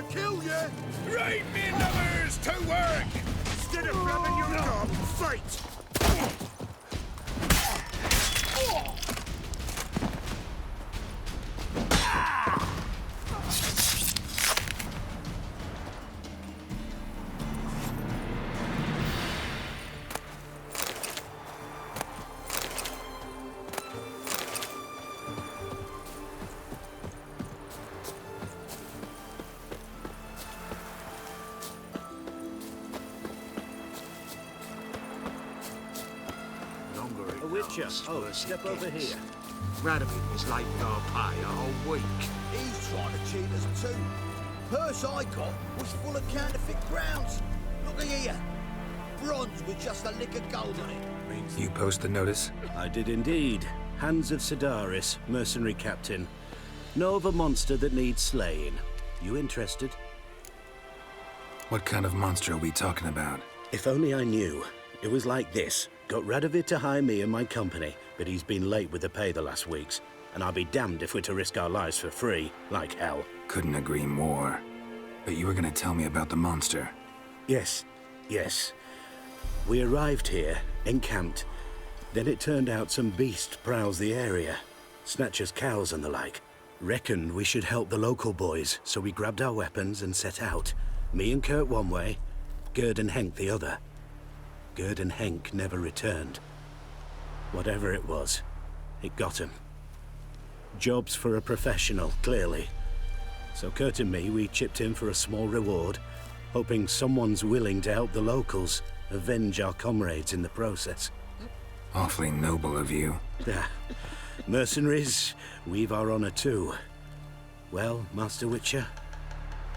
Kill you! Right, me numbers, to work! Instead of grabbing your gob, fight! Witcher, oh, step over here. Radovid was late with our pay a whole week. He's trying to cheat us too. Purse I got was full of counterfeit crowns. Look at here. Bronze with just a lick of gold on it. You post the notice? I did indeed. Hans of Sedaris, mercenary captain. Know of a monster that needs slaying. You interested? What kind of monster are we talking about? If only I knew. It was like this. Got Radovid to hire me and my company, but he's been late with the pay the last weeks. And I'll be damned if we're to risk our lives for free, like hell. Couldn't agree more. But you were gonna tell me about the monster. Yes. We arrived here, encamped. Then it turned out some beast prowls the area. Snatchers cows and the like. Reckoned we should help the local boys, so we grabbed our weapons and set out. Me and Kurt one way, Gerd and Henk the other. Gerd and Henk never returned. Whatever it was, it got him. Job's for a professional, clearly. So Kurt and me, we chipped in for a small reward, hoping someone's willing to help the locals avenge our comrades in the process. Awfully noble of you. Mercenaries, we've our honor too. Well, Master Witcher,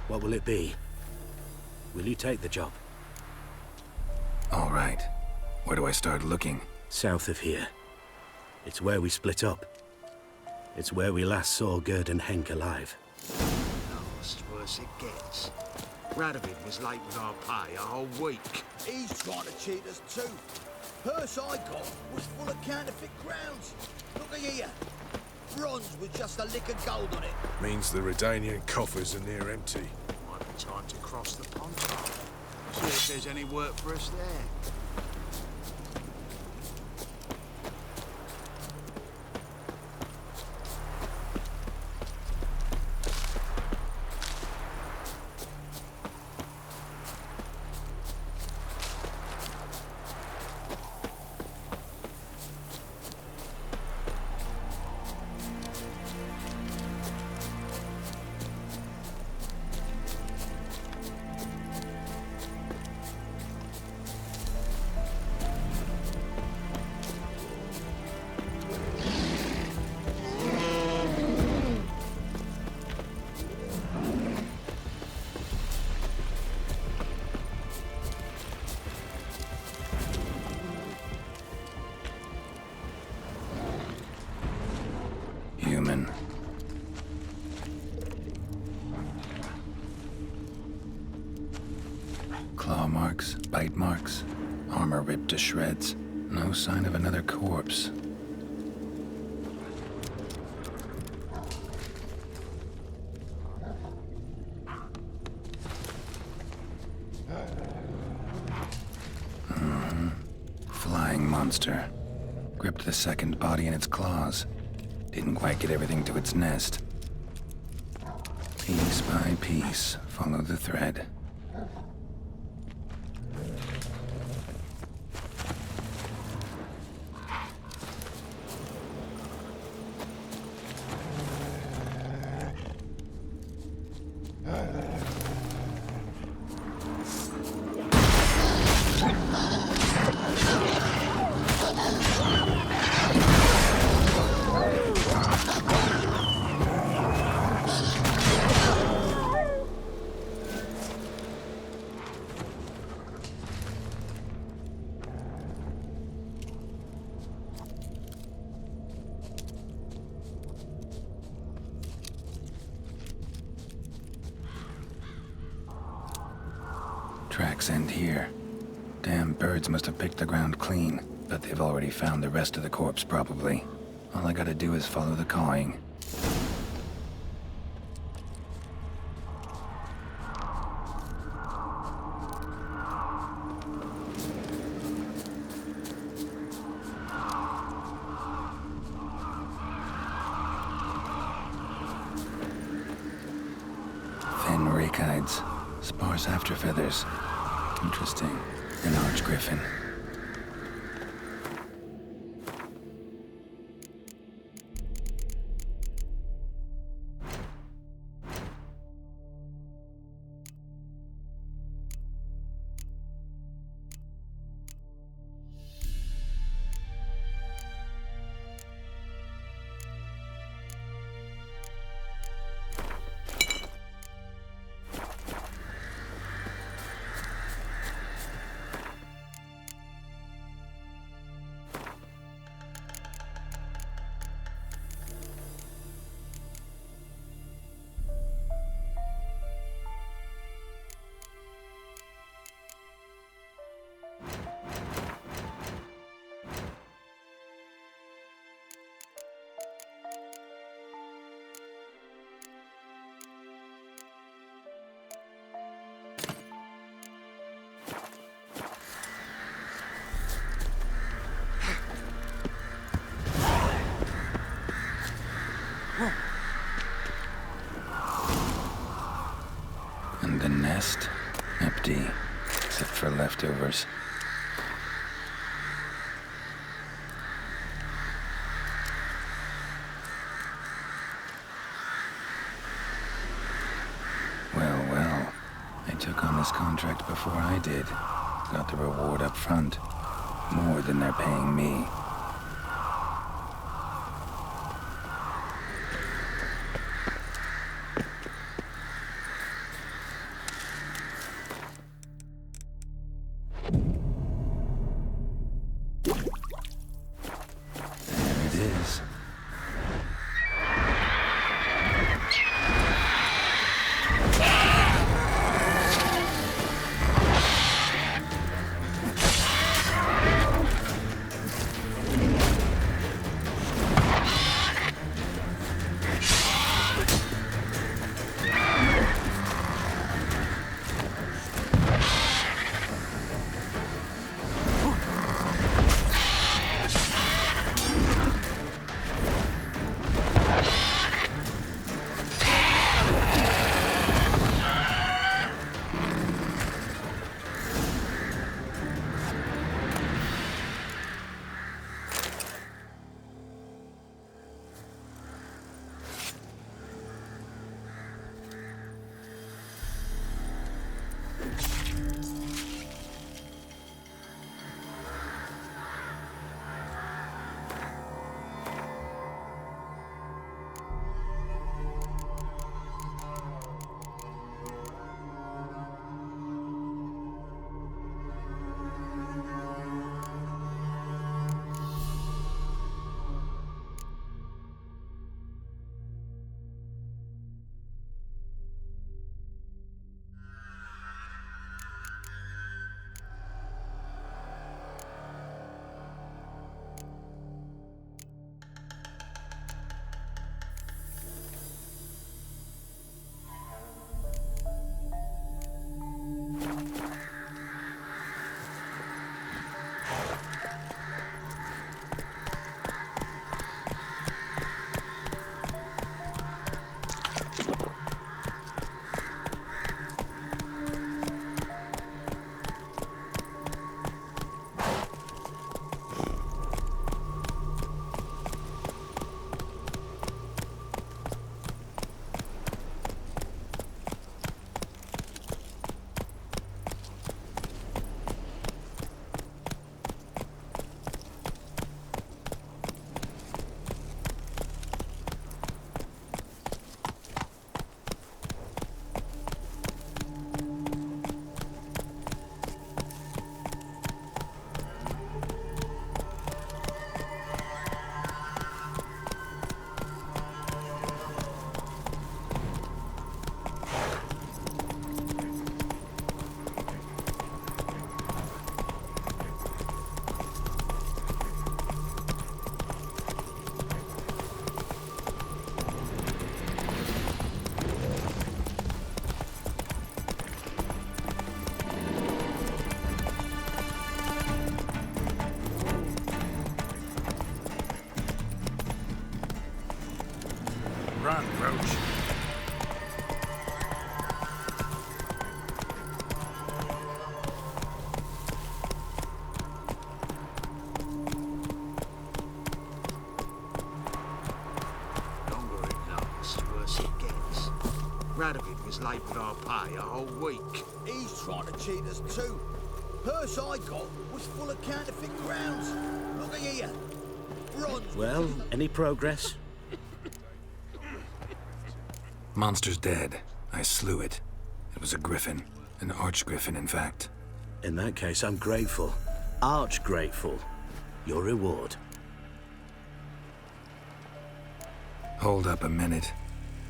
what will it be? Will you take the job? All right. Where do I start looking? South of here. It's where we split up. It's where we last saw Gerd and Henk alive. Last worse it gets. Radovid was late with our pay a whole week. He's trying to cheat us too. Purse I got was full of counterfeit crowns. Look at here. Bronze with just a lick of gold on it. Means the Redanian coffers are near empty. Might be time to cross the pond. See if there's any work for us there. Human. Claw marks, bite marks. Armor ripped to shreds. No sign of another corpse. Flying monster. Gripped the second body in its claws. Didn't quite get everything to its nest. Piece by piece, follow the thread. Tracks end here. Damn birds must have picked the ground clean, but they've already found the rest of the corpse, probably. All I gotta do is follow the cawing. Thin rachides. Sparse afterfeathers. Interesting. An arch griffin. And the nest? Empty, except for leftovers. Well. They took on this contract before I did. Got the reward up front. More than they're paying me. There it is. Run, Roach. Longer it lasts, worse it gets. Radovid was late with our pay a whole week. He's trying to cheat us too. Purse I got was full of counterfeit crowns. Look here. Bronze. Well, any progress? Monster's dead. I slew it. It was a griffin. An archgriffin, in fact. In that case, I'm grateful. Arch grateful. Your reward. Hold up a minute.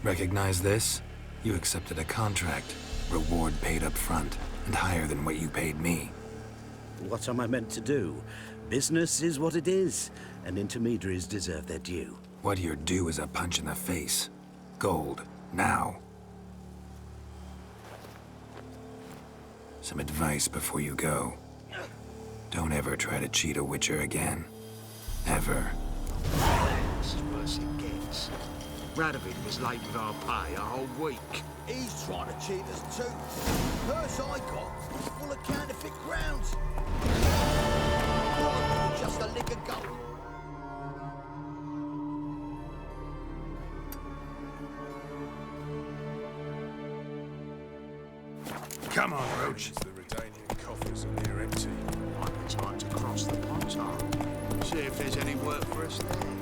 Recognize this? You accepted a contract. Reward paid up front, and higher than what you paid me. What am I meant to do? Business is what it is, and intermediaries deserve their due. What you're due is a punch in the face. Gold. Now. Some advice before you go. Don't ever try to cheat a Witcher again. Ever. Lasts, worse it gets. Radovid was late with our pay a whole week. He's trying to cheat us too. Purse I got was full of counterfeit crowns. Bronze with just a lick of gold. Come on, Roach. The Redanian coffers are near empty. Might be time to cross the Pontar. See if there's any work for us there.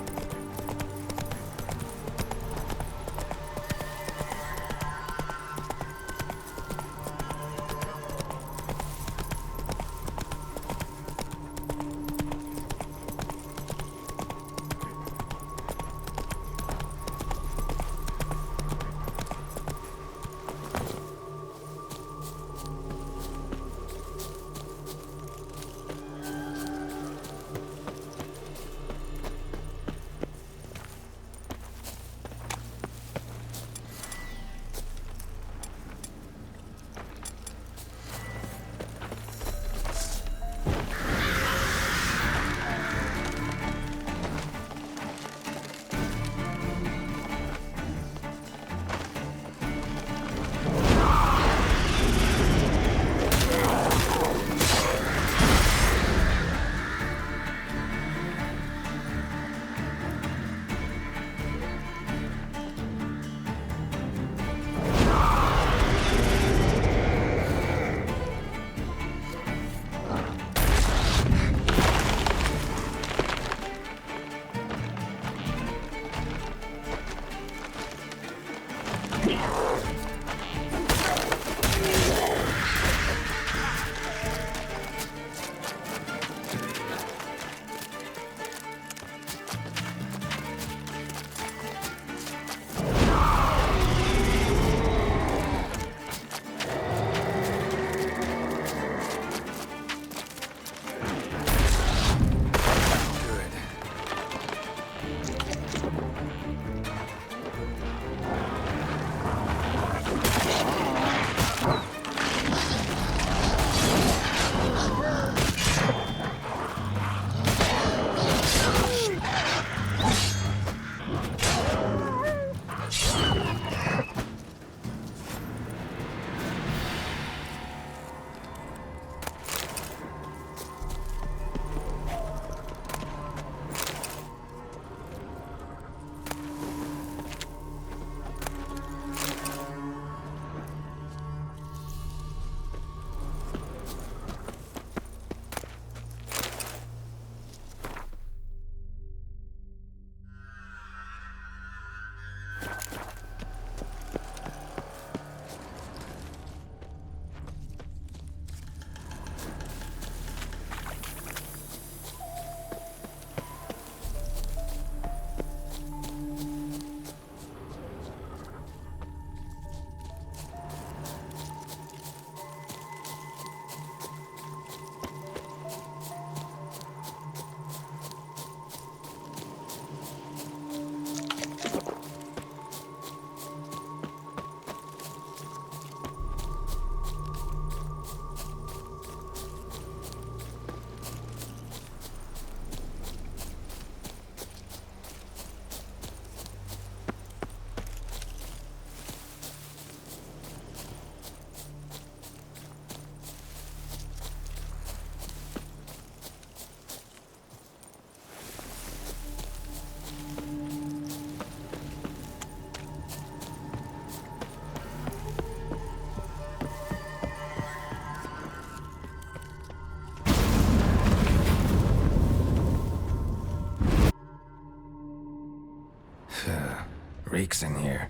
reeks in here.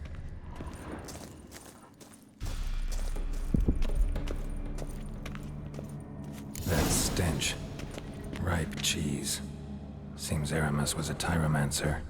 That stench. Ripe cheese. Seems Aramis was a tyromancer.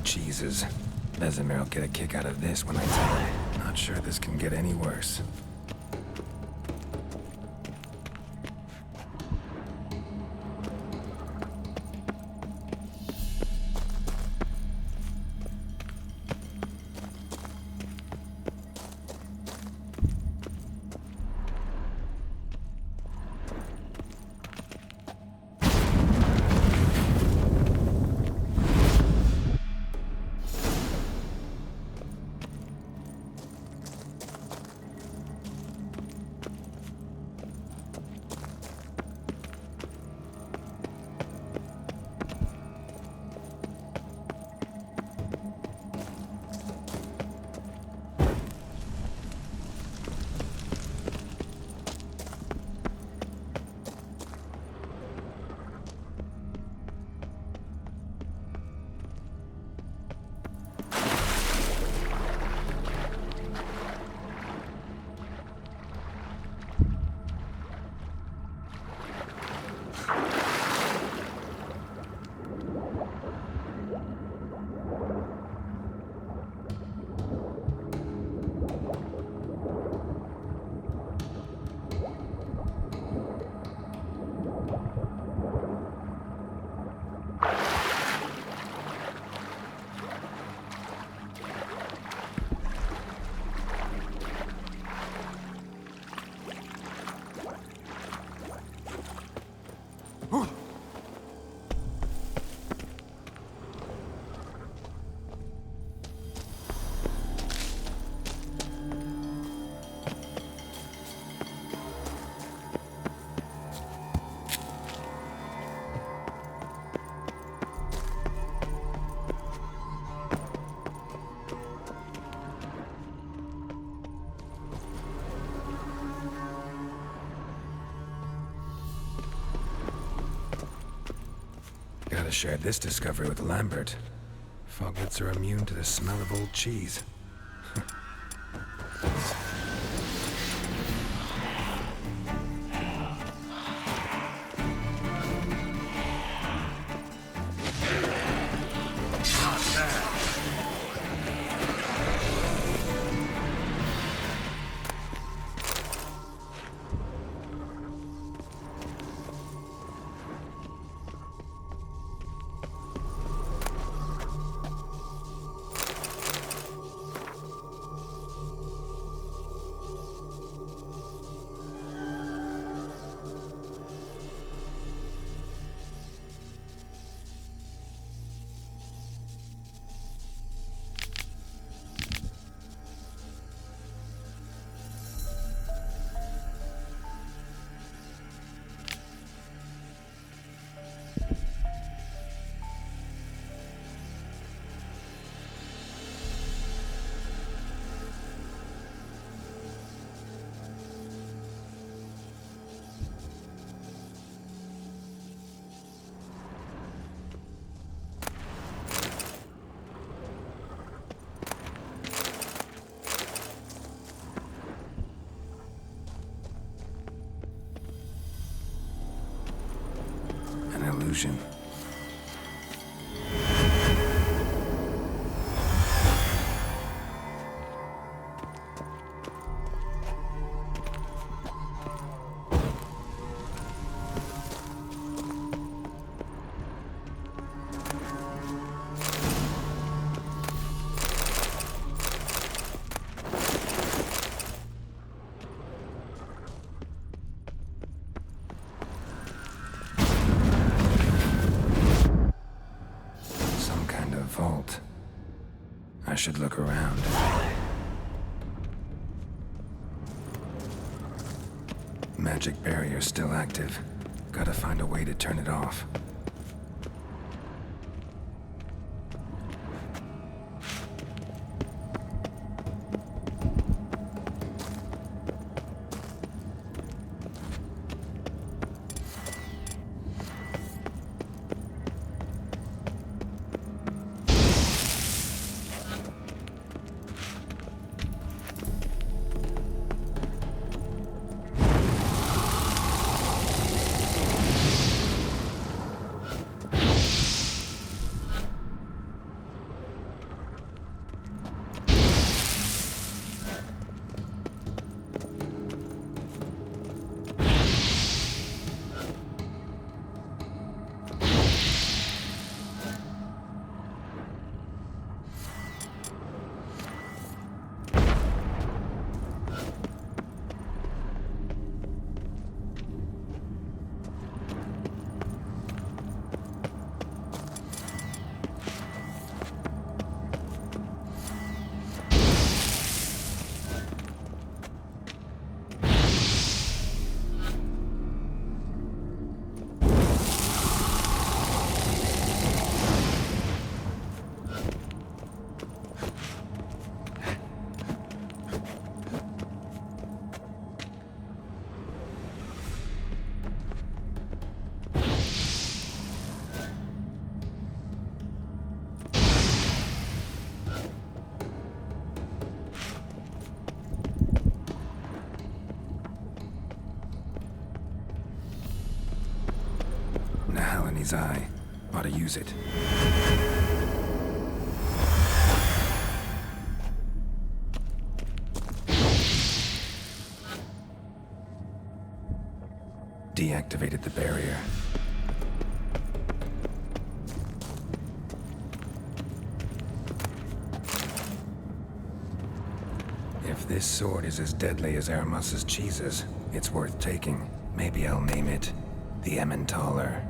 Cheeses. Vesemir will get a kick out of this when I tell him. Not sure this can get any worse. Gotta share this discovery with Lambert. Foglets are immune to the smell of old cheese. solution. Some kind of vault. I should look around. Magic barrier still active. Gotta find a way to turn it off. Nahalani's eye. Ought to use it. Deactivated the barrier. If this sword is as deadly as Aramus's cheeses, it's worth taking. Maybe I'll name it the Emmentaler.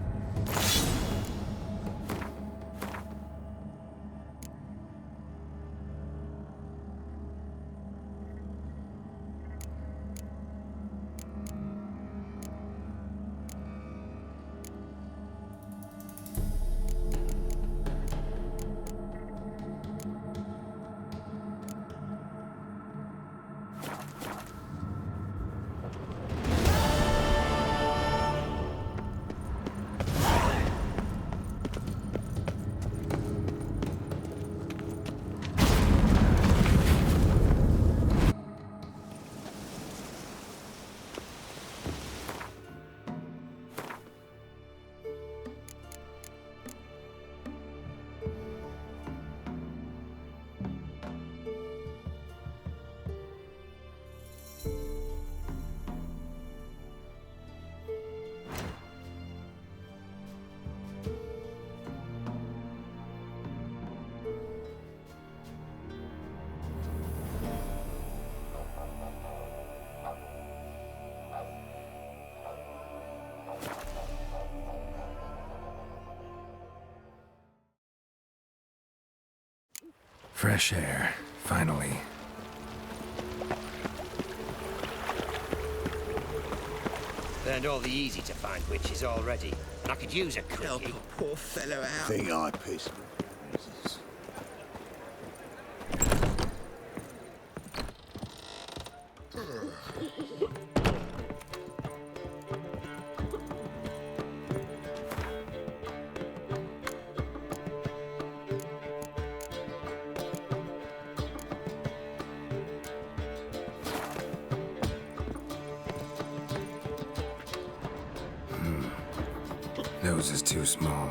Fresh air, finally. Burned all the easy-to-find witches already, and I could use a Help quickie. a poor fellow out. Think I pissed. nose is too small.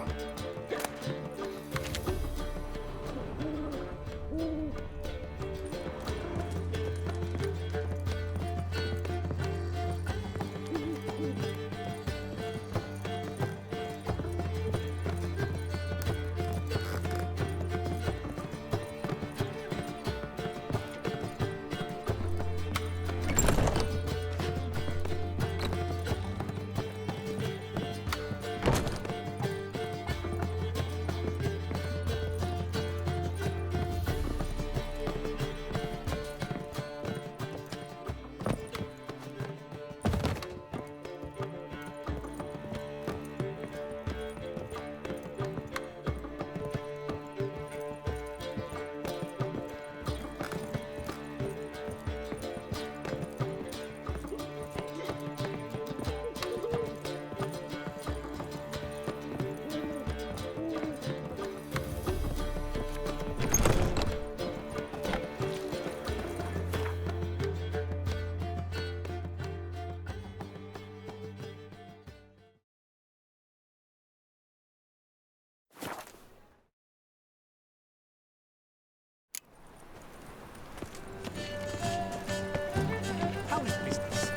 How is business?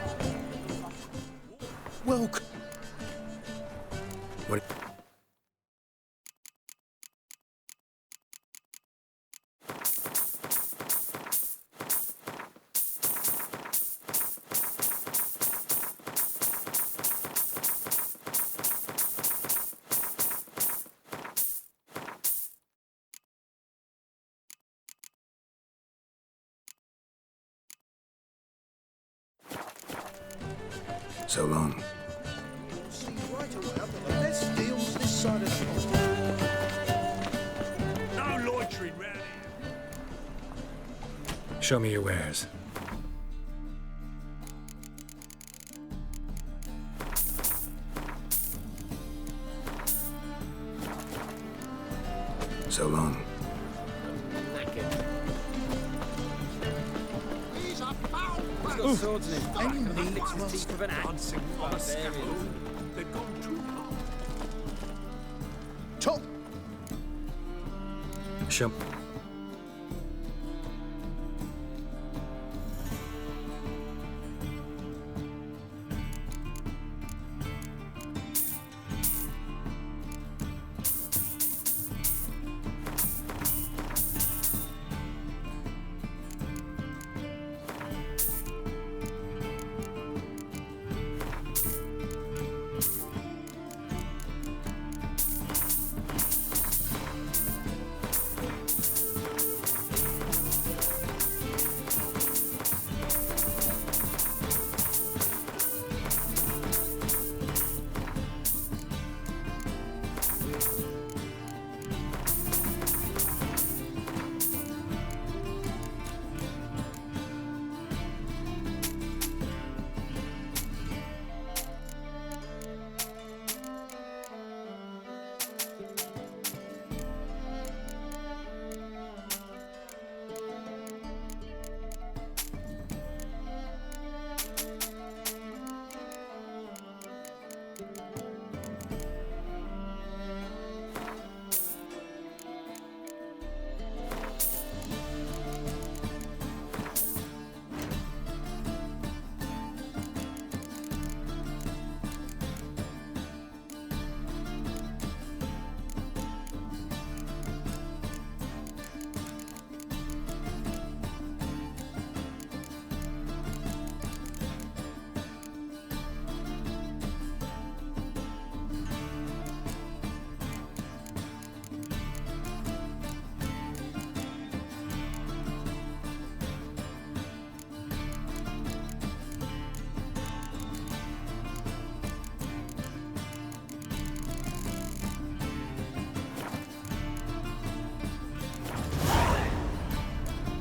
Welcome. What? So long. See you right away. I've got the best deals this side of the pond. No loitering round here. Show me your wares. So long. He's a foul He's got swords in his back and that licks the teeth of an axe. Dancing on a scaffold. They've gone too far. top. Show.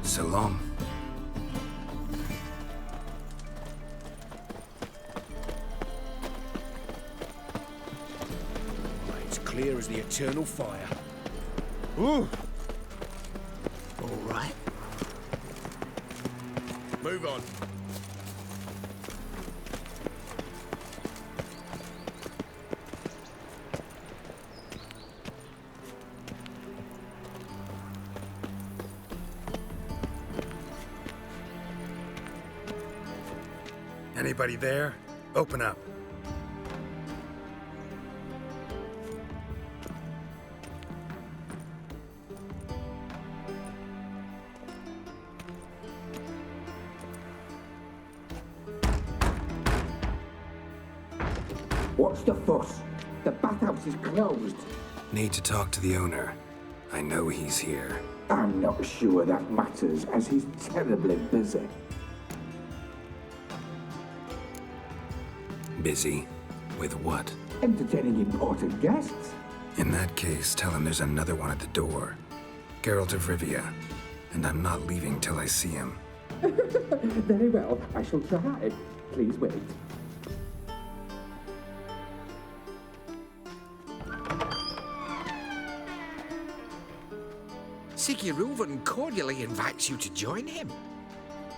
So long. It's clear as the eternal fire. Ooh. All right. Move on. Anybody there? Open up. What's the fuss? The bathhouse is closed. Need to talk to the owner. I know he's here. I'm not sure that matters, as he's terribly busy. Busy? With what? Entertaining important guests. In that case, tell him there's another one at the door. Geralt of Rivia. And I'm not leaving till I see him. Very well, I shall try. Please wait. Siggy Reuven cordially invites you to join him.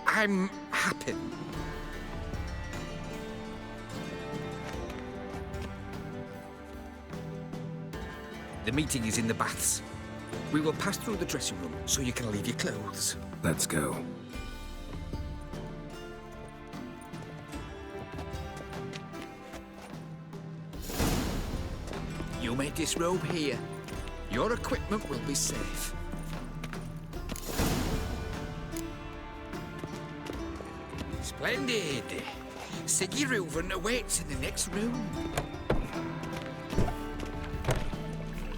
I'm happy. The meeting is in the baths. We will pass through the dressing room so you can leave your clothes. Let's go. You may disrobe here. Your equipment will be safe. Splendid. Siggy Reuven awaits in the next room.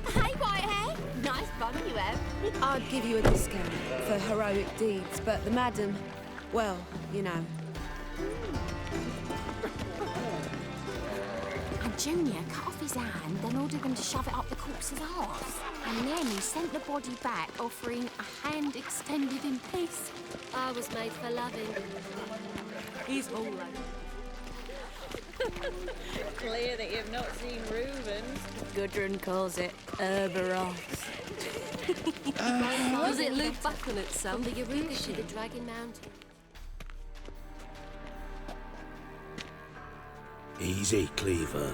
Hey, Whitehair! Nice bum you have. I'd give you a discount for heroic deeds, but the madam, well, you know. And Junior cut off his hand, then ordered them to shove it up the corpse's arse. And then he sent the body back, offering a hand extended in peace. I was made for loving. He's all over. Clear that you've not seen Reuven. Gudrun calls it Herberos. Does it loop back on itself? The Yaruga to the Dragon Mountain. Easy, Cleaver.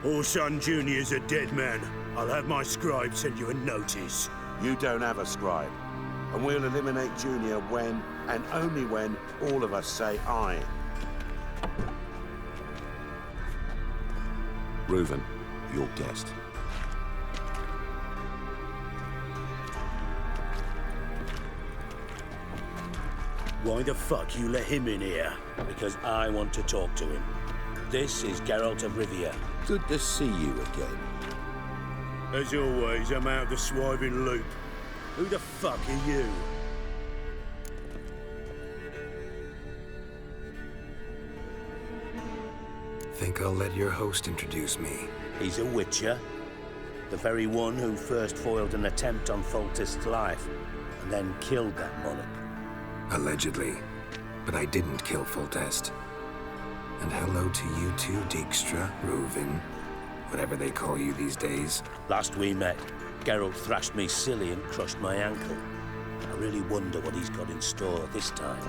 Orson Jr.'s a dead man. I'll have my scribe send you a notice. You don't have a scribe. And we'll eliminate Junior when, and only when, all of us say aye. Reuven, your guest. Why the fuck you let him in here? Because I want to talk to him. This is Geralt of Rivia. Good to see you again. As always, I'm out of the swiving loop. Who the fuck are you? Think I'll let your host introduce me. He's a witcher. The very one who first foiled an attempt on Foltest's life, and then killed that monarch. Allegedly. But I didn't kill Foltest. And hello to you too, Dijkstra, Reuven, whatever they call you these days. Last we met, Geralt thrashed me silly and crushed my ankle. I really wonder what he's got in store this time.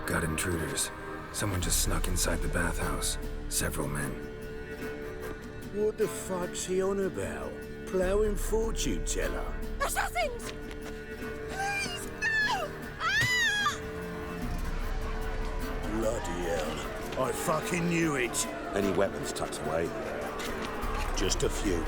Got intruders. Someone just snuck inside the bathhouse. Several men. What the fuck's he on about? Ploughing fortune teller? Assassins! Please, no! Ah! Bloody hell. I fucking knew it. Any weapons tucked away? Just a few.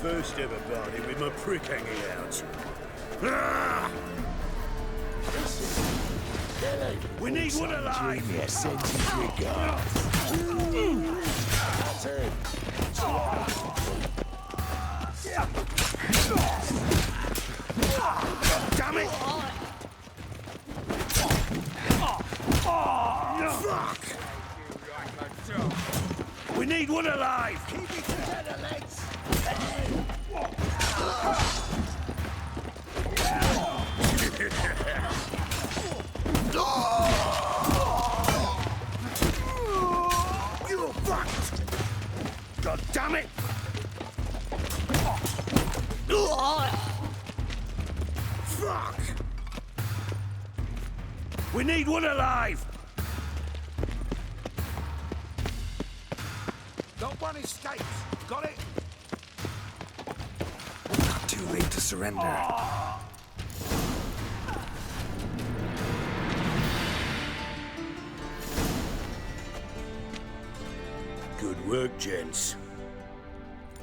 First ever party with my prick hanging out. Ah! We need one alive! Yes, send his regards. Damn it! Fuck! We need one alive! Keep it together, lads! You're fucked! God damn it! Fuck! We need one alive! Not one escapes. Got it? Not too late to surrender. Good work, gents.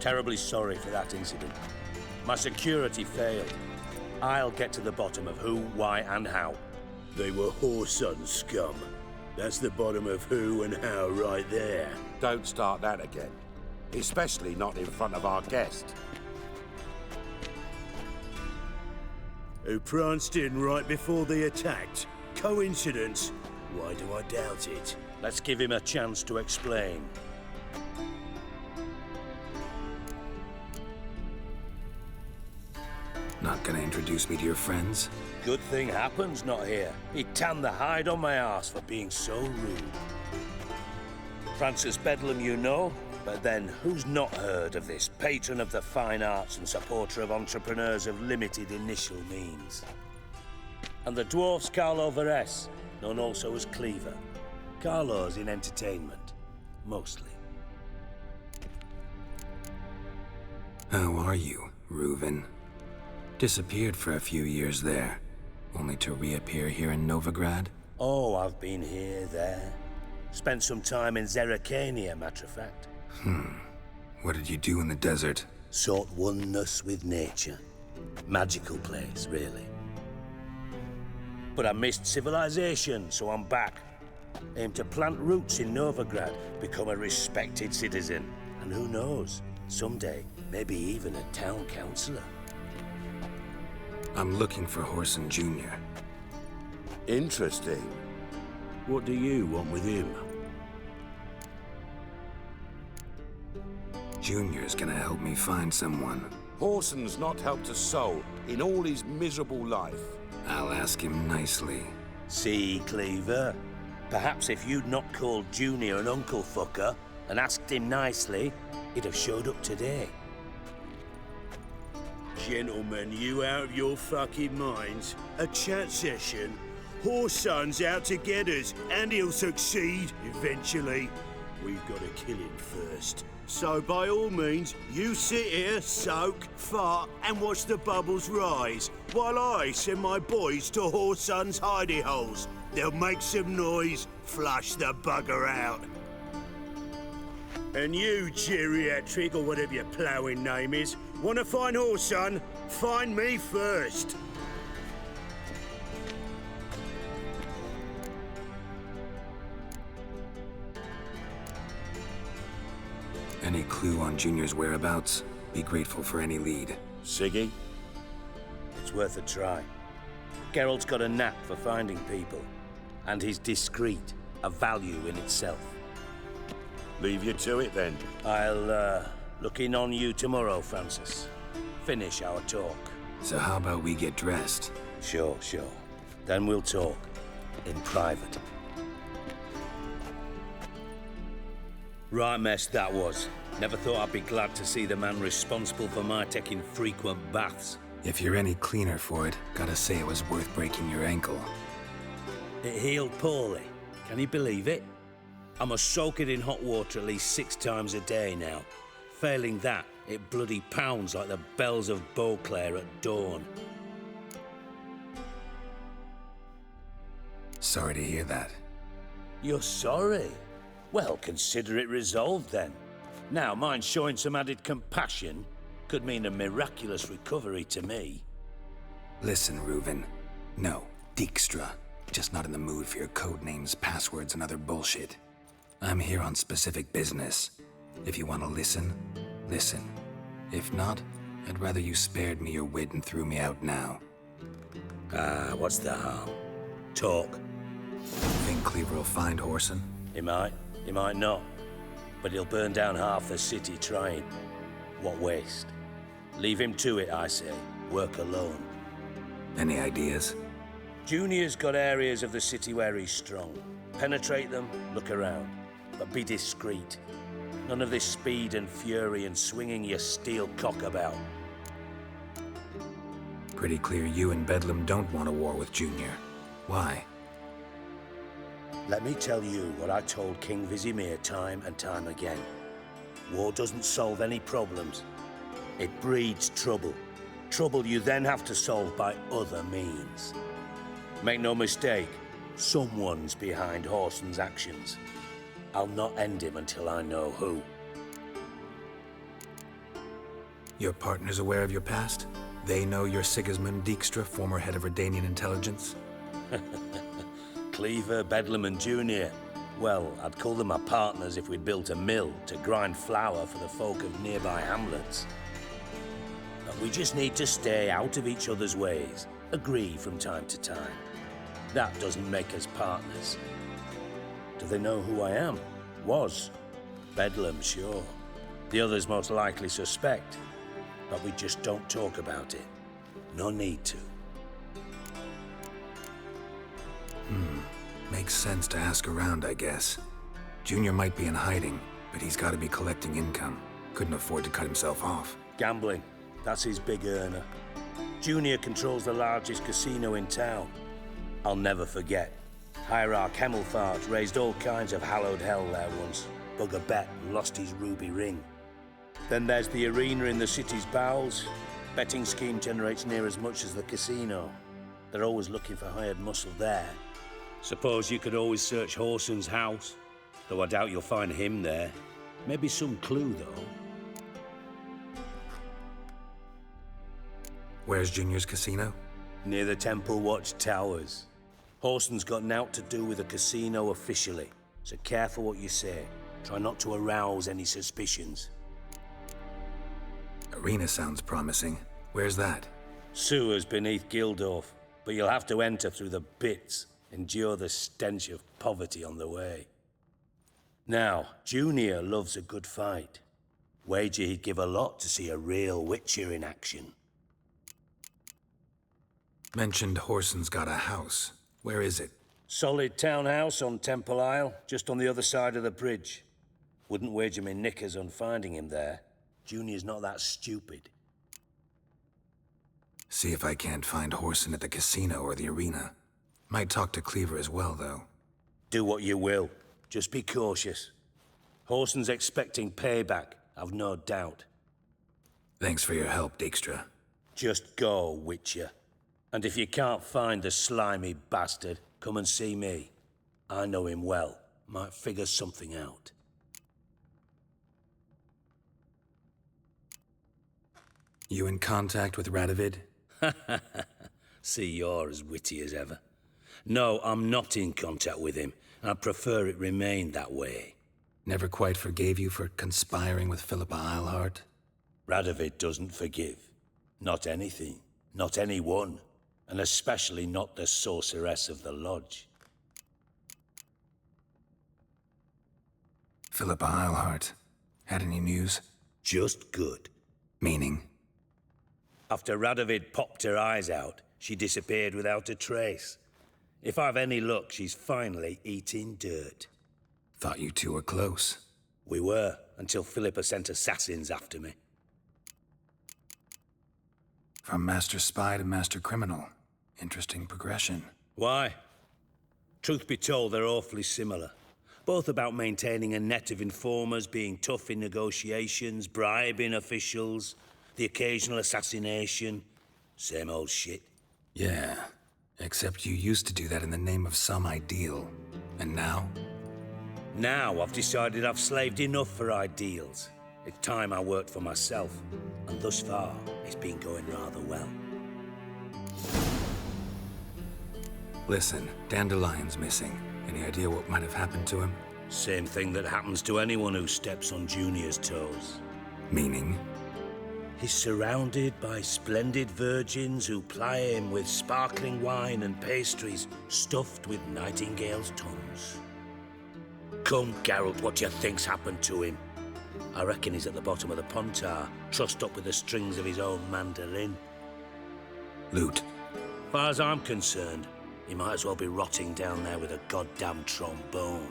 Terribly sorry for that incident. My security failed. I'll get to the bottom of who, why, and how. They were Whoreson scum. That's the bottom of who and how right there. Don't start that again. Especially not in front of our guest. Who pranced in right before they attacked. Coincidence? Why do I doubt it? Let's give him a chance to explain. Not gonna introduce me to your friends? Good thing Happen's not here. He tanned the hide on my ass for being so rude. Francis Bedlam you know, but then who's not heard of this patron of the fine arts and supporter of entrepreneurs of limited initial means? And the dwarf's Carlo Veres, known also as Cleaver. Carlo's in entertainment, mostly. How are you, Reuven? Disappeared for a few years there, only to reappear here in Novigrad? Oh, I've been here, there. Spent some time in Zerrikania, matter of fact. What did you do in the desert? Sought oneness with nature. Magical place, really. But I missed civilization, so I'm back. Aim to plant roots in Novigrad, become a respected citizen. And who knows, someday, maybe even a town councillor. I'm looking for Whoreson Jr. Interesting. What do you want with him? Junior's gonna help me find someone. Whoreson's not helped a soul in all his miserable life. I'll ask him nicely. See, Cleaver? Perhaps if you'd not called Junior an uncle fucker and asked him nicely, he'd have showed up today. Gentlemen, you out of your fucking minds? A chat session? Whoreson's out to get us, and he'll succeed eventually. We've got to kill him first. So by all means, you sit here, soak, fart, and watch the bubbles rise, while I send my boys to Whoreson's hidey holes. They'll make some noise, flush the bugger out. And you, geriatric, or whatever your ploughing name is, want to find Whoreson? Find me first. Any clue on Junior's whereabouts? Be grateful for any lead. Siggy? It's worth a try. Geralt's got a knack for finding people. And he's discreet, a value in itself. Leave you to it, then. I'll, look in on you tomorrow, Francis. Finish our talk. So how about we get dressed? Sure. Then we'll talk. In private. Right mess that was. Never thought I'd be glad to see the man responsible for my taking frequent baths. If you're any cleaner for it, gotta say it was worth breaking your ankle. It healed poorly. Can you believe it? I must soak it in hot water at least 6 times a day now. Failing that, it bloody pounds like the bells of Beauclair at dawn. Sorry to hear that. You're sorry? Well, consider it resolved then. Now, mind showing some added compassion could mean a miraculous recovery to me. Listen, Reuven. No, Dijkstra. Just not in the mood for your code names, passwords, and other bullshit. I'm here on specific business. If you want to listen, listen. If not, I'd rather you spared me your wit and threw me out now. What's the harm? Talk. Think Cleaver will find Whoreson? He might not. But he'll burn down half the city trying. What waste. Leave him to it, I say. Work alone. Any ideas? Junior's got areas of the city where he's strong. Penetrate them, look around. But be discreet. None of this speed and fury and swinging your steel cock about. Pretty clear you and Bedlam don't want a war with Junior. Why? Let me tell you what I told King Vizimir time and time again. War doesn't solve any problems. It breeds trouble. Trouble you then have to solve by other means. Make no mistake, someone's behind Whoreson's actions. I'll not end him until I know who. Your partner's aware of your past? They know you're Sigismund Dijkstra, former head of Redanian intelligence? Cleaver, Bedlam and Junior. Well, I'd call them my partners if we'd built a mill to grind flour for the folk of nearby hamlets. But we just need to stay out of each other's ways, agree from time to time. That doesn't make us partners. Do they know who I am? Was. Bedlam, sure. The others most likely suspect. But we just don't talk about it. No need to. Makes sense to ask around, I guess. Junior might be in hiding, but he's got to be collecting income. Couldn't afford to cut himself off. Gambling. That's his big earner. Junior controls the largest casino in town. I'll never forget. Hierarch Hemmelfart raised all kinds of hallowed hell there once. Bugger bet and lost his ruby ring. Then there's the arena in the city's bowels. Betting scheme generates near as much as the casino. They're always looking for hired muscle there. Suppose you could always search Whoreson's house, though I doubt you'll find him there. Maybe some clue, though. Where's Junior's casino? Near the Temple Watch Towers. Whoreson's got naught to do with the casino officially, so careful what you say. Try not to arouse any suspicions. Arena sounds promising. Where's that? Sewers beneath Gildorf, but you'll have to enter through the bits. Endure the stench of poverty on the way. Now, Junior loves a good fight. Wager he'd give a lot to see a real Witcher in action. Mentioned Whoreson's got a house. Where is it? Solid townhouse on Temple Isle, just on the other side of the bridge. Wouldn't wager me knickers on finding him there. Junior's not that stupid. See if I can't find Whoreson at the casino or the arena. Might talk to Cleaver as well, though. Do what you will. Just be cautious. Whoreson's expecting payback, I've no doubt. Thanks for your help, Dijkstra. Just go, Witcher. And if you can't find the slimy bastard, come and see me. I know him well. Might figure something out. You in contact with Radovid? See, you're as witty as ever. No, I'm not in contact with him. I prefer it remain that way. Never quite forgave you for conspiring with Philippa Eilhart? Radovid doesn't forgive. Not anything. Not anyone. And especially not the sorceress of the Lodge. Philippa Eilhart. Had any news? Just good. Meaning? After Radovid popped her eyes out, she disappeared without a trace. If I've any luck, she's finally eating dirt. Thought you two were close. We were, until Philippa sent assassins after me. From Master Spy to Master Criminal. Interesting progression. Why? Truth be told, they're awfully similar. Both about maintaining a net of informers, being tough in negotiations, bribing officials, the occasional assassination. Same old shit. Yeah. Except you used to do that in the name of some ideal. And now? Now I've decided I've slaved enough for ideals. It's time I worked for myself. And thus far, it's been going rather well. Listen, Dandelion's missing. Any idea what might have happened to him? Same thing that happens to anyone who steps on Junior's toes. Meaning? He's surrounded by splendid virgins who ply him with sparkling wine and pastries stuffed with nightingales' tongues. Come, Geralt, what do you think's happened to him? I reckon he's at the bottom of the Pontar, trussed up with the strings of his own mandolin. Loot. Far as I'm concerned, he might as well be rotting down there with a goddamn trombone.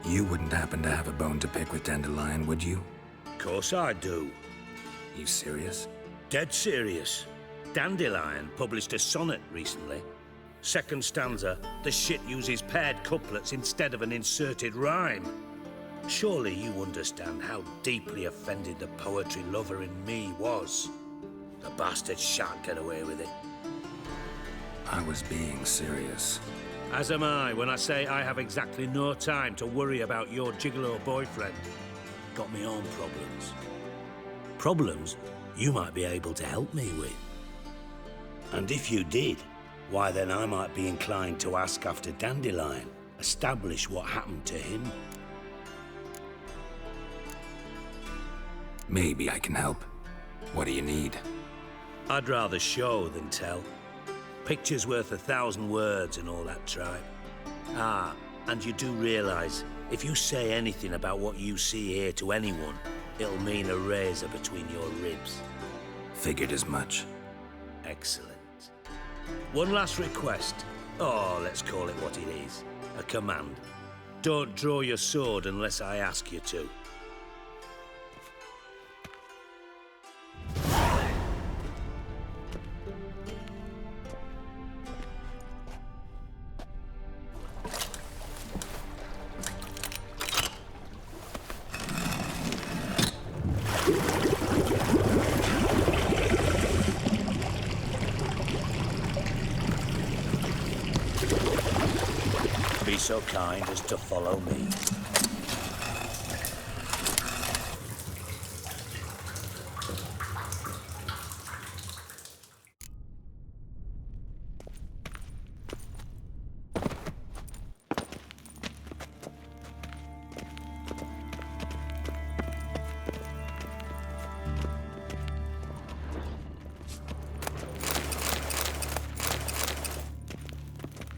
You wouldn't happen to have a bone to pick with Dandelion, would you? Course I do. You serious? Dead serious. Dandelion published a sonnet recently. Second stanza, the shit uses paired couplets instead of an inserted rhyme. Surely you understand how deeply offended the poetry lover in me was. The bastard shan't get away with it. I was being serious. As am I when I say I have exactly no time to worry about your gigolo boyfriend. Got me own problems. Problems you might be able to help me with. And if you did, why then I might be inclined to ask after Dandelion, establish what happened to him. Maybe I can help. What do you need? I'd rather show than tell. Picture's worth 1,000 words and all that tripe. Ah, and you do realise, if you say anything about what you see here to anyone, it'll mean a razor between your ribs. Figured as much. Excellent. One last request. Oh, let's call it what it is. A command. Don't draw your sword unless I ask you to. Be so kind as to follow me.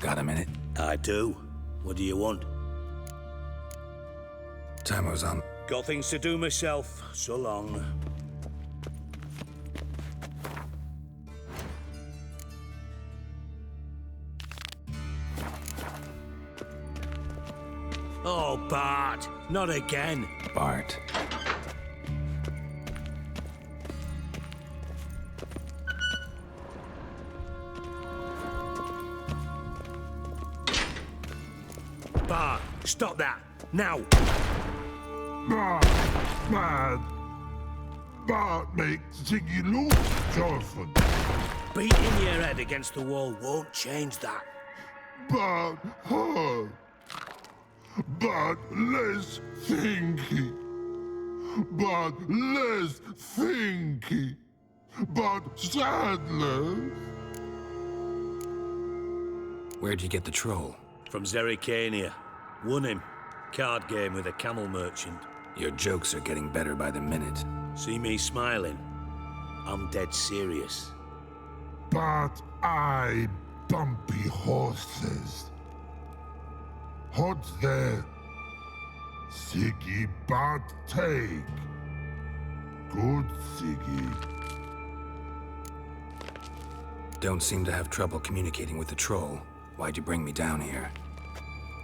Got a minute? I do. What do you want? Timer's on. Got things to do myself. So long. Oh, Bart! Not again! Bart. Bart, stop that! Now! Bart, mad. Bart makes Ziggy lose, Jorfin. Beating your head against the wall won't change that. Bart hard. Bart less thinky. Bart less thinky. Bart Sadler. Where'd you get the troll? From Zerrikania. Won him. Card game with a camel merchant. Your jokes are getting better by the minute. See me smiling? I'm dead serious. But I bumpy horses. Hot there. Siggy Bart take. Good Siggy. Don't seem to have trouble communicating with the troll. Why'd you bring me down here?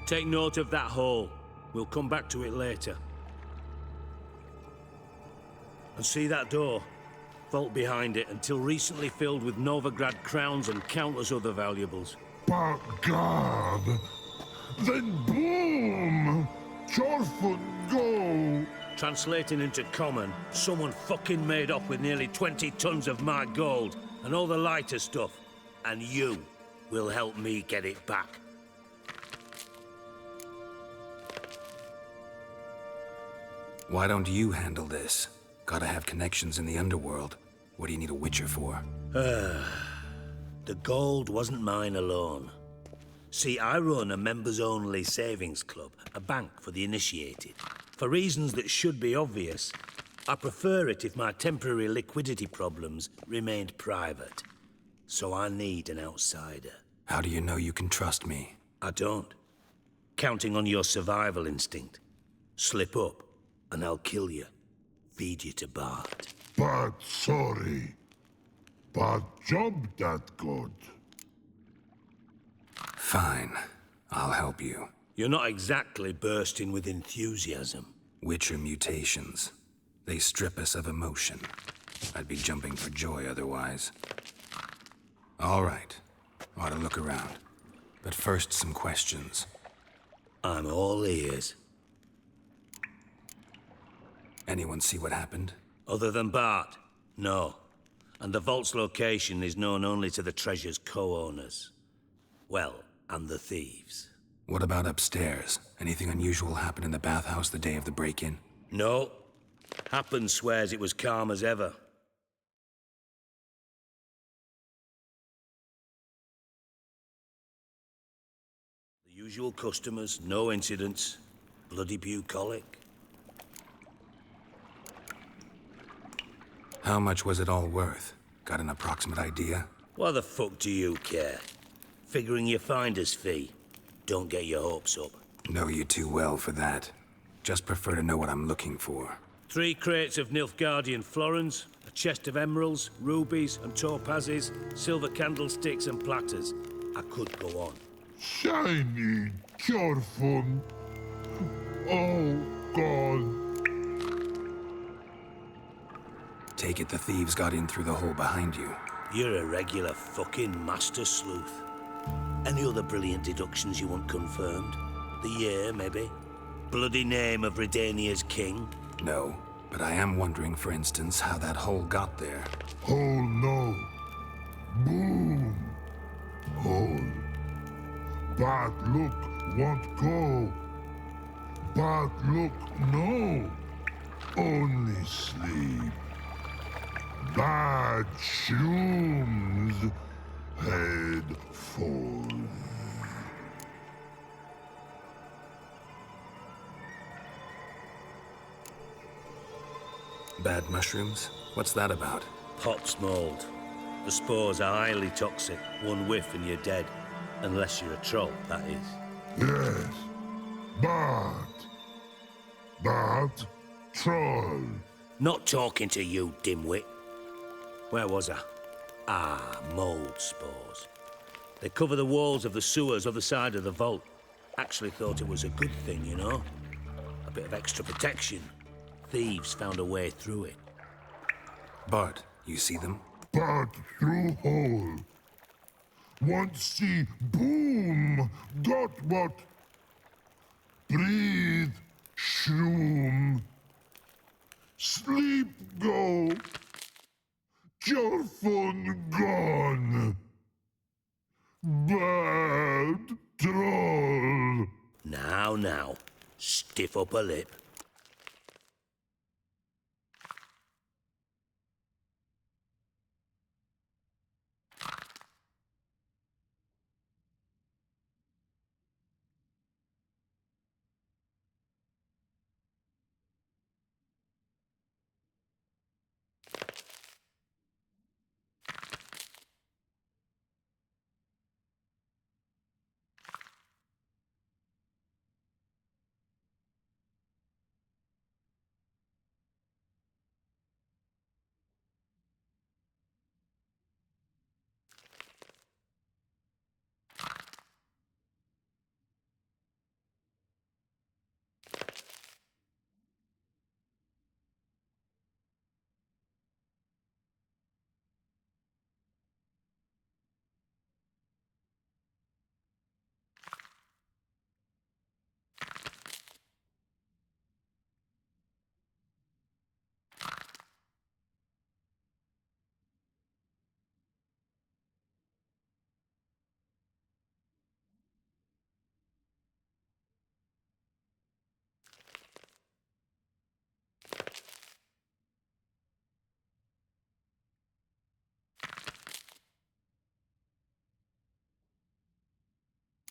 Take note of that hole. We'll come back to it later. And see that door? Vault behind it, until recently filled with Novigrad crowns and countless other valuables. But God! Then boom! Jorfut go! Translating into common, someone fucking made off with nearly 20 tons of my gold, and all the lighter stuff. And you will help me get it back. Why don't you handle this? Gotta have connections in the underworld. What do you need a Witcher for? The gold wasn't mine alone. See, I run a members-only savings club, a bank for the initiated. For reasons that should be obvious, I prefer it if my temporary liquidity problems remained private. So I need an outsider. How do you know you can trust me? I don't. Counting on your survival instinct. Slip up, and I'll kill you. Feed you to Bart. But sorry. But job that good. Fine. I'll help you. You're not exactly bursting with enthusiasm. Witcher mutations. They strip us of emotion. I'd be jumping for joy otherwise. All right. Ought to look around. But first, some questions. I'm all ears. Anyone see what happened? Other than Bart? No. And the vault's location is known only to the treasure's co-owners. Well, and the thieves. What about upstairs? Anything unusual happen in the bathhouse the day of the break-in? No. Happen swears it was calm as ever. The usual customers, no incidents. Bloody bucolic. How much was it all worth? Got an approximate idea? Why the fuck do you care? Figuring your finder's fee. Don't get your hopes up. Know you too well for that. Just prefer to know what I'm looking for. 3 crates of Nilfgaardian florins, a chest of emeralds, rubies and topazes, silver candlesticks and platters. I could go on. Shiny, careful. Oh, God. Take it the thieves got in through the hole behind you. You're a regular fucking master sleuth. Any other brilliant deductions you want confirmed? The year, maybe? Bloody name of Redania's king? No, but I am wondering, for instance, how that hole got there. Hole no. Boom. Hole. Bad look won't go. Bad look no. Only sleep. Bad shrooms. Head full. Bad mushrooms? What's that about? Pop's mold. The spores are highly toxic. One whiff and you're dead. Unless you're a troll, that is. Yes. Bad troll. Not talking to you, dimwit. Where was I? Ah, mold spores. They cover the walls of the sewers other side of the vault. Actually thought it was a good thing, you know? A bit of extra protection. Thieves found a way through it. Bart, you see them? Bad through hole. Want see boom. Got what? Breathe. Shroom. Sleep go. Your phone gone. Bad troll. Now. Stiff upper lip.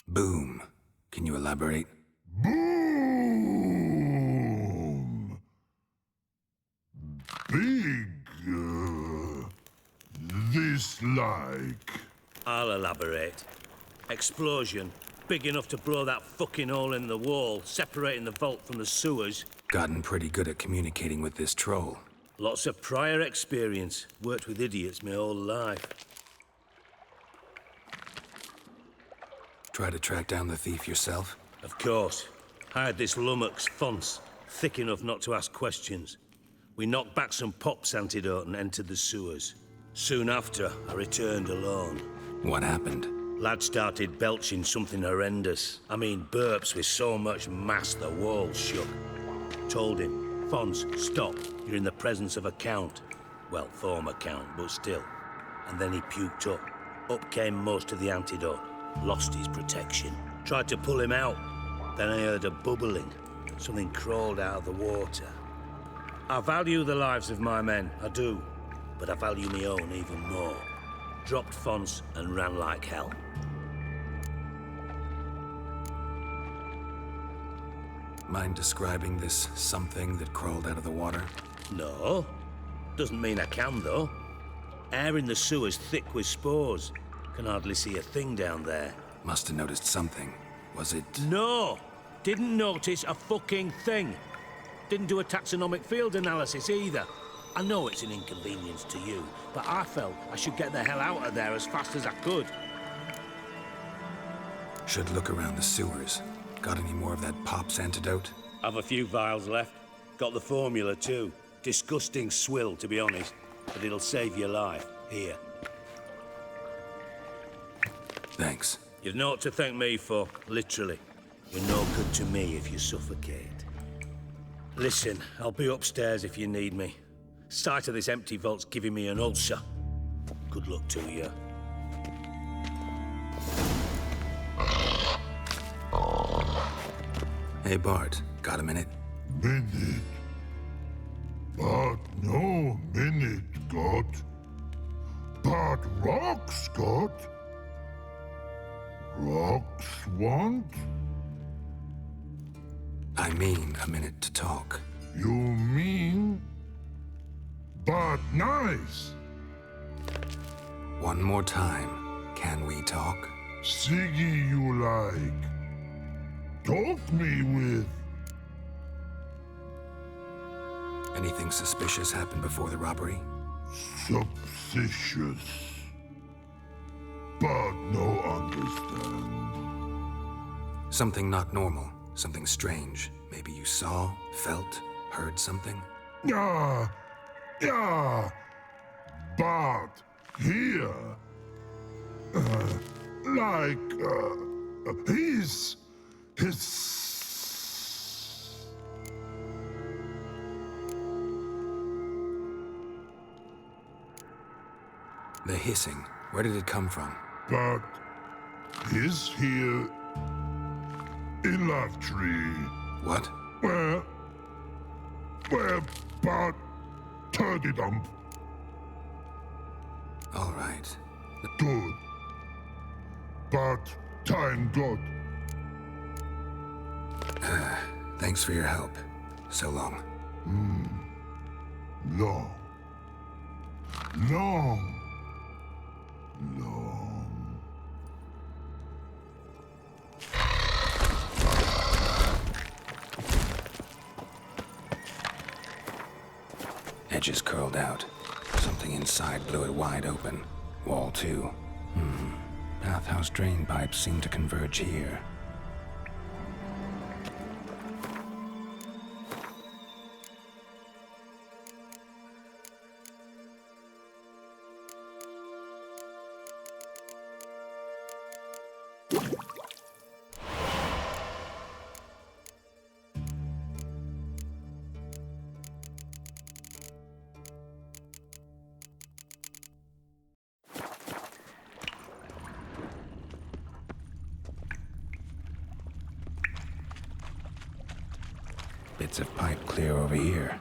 Boom. Can you elaborate? Boom. Big. This like. I'll elaborate. Explosion. Big enough to blow that fucking hole in the wall, separating the vault from the sewers. Gotten pretty good at communicating with this troll. Lots of prior experience. Worked with idiots my whole life. Try to track down the thief yourself? Of course. Hired this lummox, Fons, thick enough not to ask questions. We knocked back some Pop's antidote and entered the sewers. Soon after, I returned alone. What happened? Lad started belching something horrendous. I mean, burps with so much mass the walls shook. Told him, Fons, stop. You're in the presence of a count. Well, former count, but still. And then he puked up. Up came most of the antidote. Lost his protection. Tried to pull him out. Then I heard a bubbling. Something crawled out of the water. I value the lives of my men, I do. But I value my own even more. Dropped Fons and ran like hell. Mind describing this something that crawled out of the water? No. Doesn't mean I can, though. Air in the sewer's thick with spores. Can hardly see a thing down there. Must have noticed something. Was it... No! Didn't notice a fucking thing. Didn't do a taxonomic field analysis either. I know it's an inconvenience to you, but I felt I should get the hell out of there as fast as I could. Should look around the sewers. Got any more of that Pop's antidote? I've a few vials left. Got the formula too. Disgusting swill, to be honest. But it'll save your life. Here. Thanks. You've naught to thank me for, literally. You're no good to me if you suffocate. Listen, I'll be upstairs if you need me. Sight of this empty vault's giving me an ulcer. Good luck to you. Hey, Bart. Got a minute? Minute. But no minute, got. But rocks, got. Rocks want? I mean a minute to talk. You mean? But nice. One more time. Can we talk? Siggy you like. Talk me with. Anything suspicious happened before the robbery? Suspicious. But no understand. Something not normal. Something strange. Maybe you saw, felt, heard something? Yeah. Yeah. But here. His. The hissing. Where did it come from? But his here in Love Tree. What? Where but turdy dump. All right. Good. But time good. Thanks for your help. So long. Long. Long. Edges curled out. Something inside blew it wide open. Wall too. Bathhouse drain pipes seem to converge here. Bits of pipe clear over here.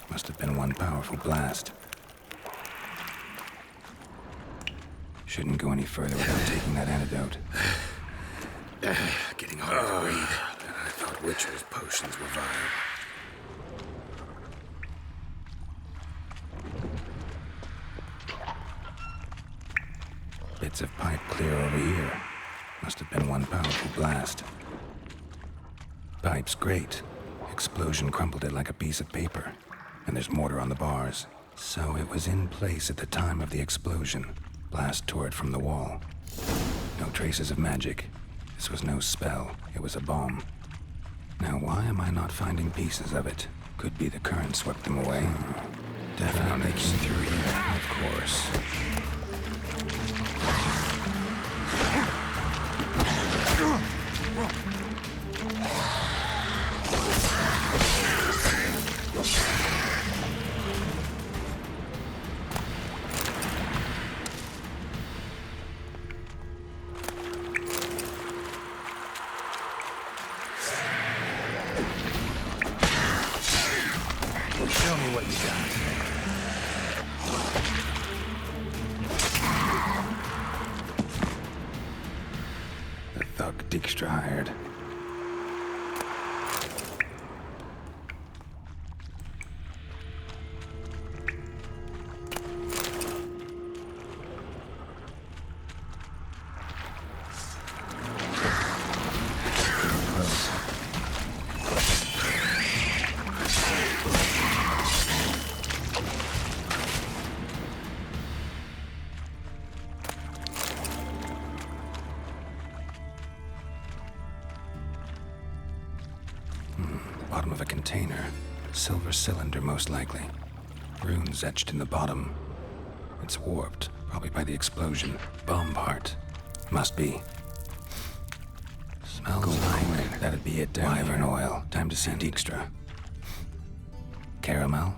Must have been one powerful blast. Shouldn't go any further without taking that antidote. Getting hard to breathe. I thought Witcher's potions were vile. Bits of pipe clear over here. Must have been one powerful blast. Pipe's great. Explosion crumpled it like a piece of paper. And there's mortar on the bars. So it was in place at the time of the explosion. Blast tore it from the wall. No traces of magic. This was no spell. It was a bomb. Now why am I not finding pieces of it? Could be the current swept them away. Definitely came through here, of course. Show me what you got. The thug Dijkstra hired. Bottom of a container. Silver cylinder, most likely. Runes etched in the bottom. It's warped, probably by the explosion. Bomb part. Must be. Smells like that'd be it down Wyvern oil. Time to see Dijkstra. Caramel?